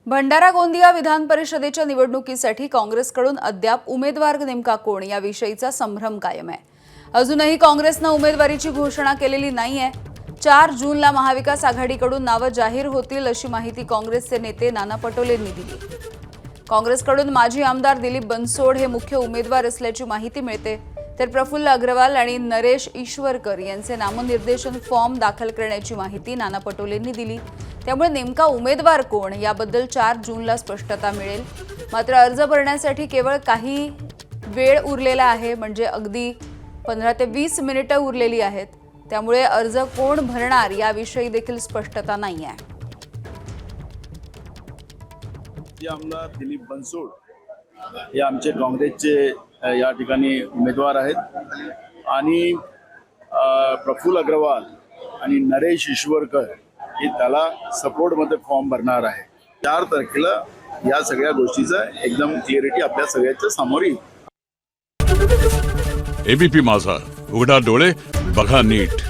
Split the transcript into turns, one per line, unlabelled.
भंडारा गोंदिया विधान परिषदेच्या निवडणुकीसाठी काँग्रेसकडून अद्याप उमेदवार नेमका कोण याविषयीचा संभ्रम कायम आहे। अजूनही काँग्रेसने उमेदवारीची घोषणा केलेली नाहीये। 4 जूनला महाविकास आघाडीकडून नावे जाहीर होतील अशी माहिती काँग्रेसचे नेते नाना पटोलेंनी दिली। काँग्रेसकडून माजी आमदार दिलीप बनसोड हे मुख्य उमेदवार असल्याची माहिती मिळते, तर प्रफुल्ल अग्रवाल आणि नरेश ईश्वरकर यांचे नामनिर्देशन फॉर्म दाखल करण्याची माहिती नाना पटोलेंनी दिली। त्यामुळे नेमका उमेदवार कोण याबद्दल 4 जूनला स्पष्टता मिळेल। मात्र अर्ज भरण्यासाठी केवळ काही वेळ उरलेला आहे, म्हणजे अगदी 15 ते 20 मिनिटे उरलेली आहेत। त्यामुळे अर्ज कोण भरणार याविषयी देखील स्पष्टता नाही आहे।
आमदार दिलीप बनसोड हे आमचे काँग्रेसचे या ठिकाणी उमेदवार आहेत आणि प्रफुल्ल अग्रवाल आणि नरेश ईश्वरकर हे त्याला सपोर्टमध्ये फॉर्म भरणार आहे। 4 तारखेला या सगळ्या गोष्टीचा एकदम क्लिअरिटी आपल्या सगळ्यांच्या समोर येईल।
एबीपी माझा, उघडा डोळे बघा नीट।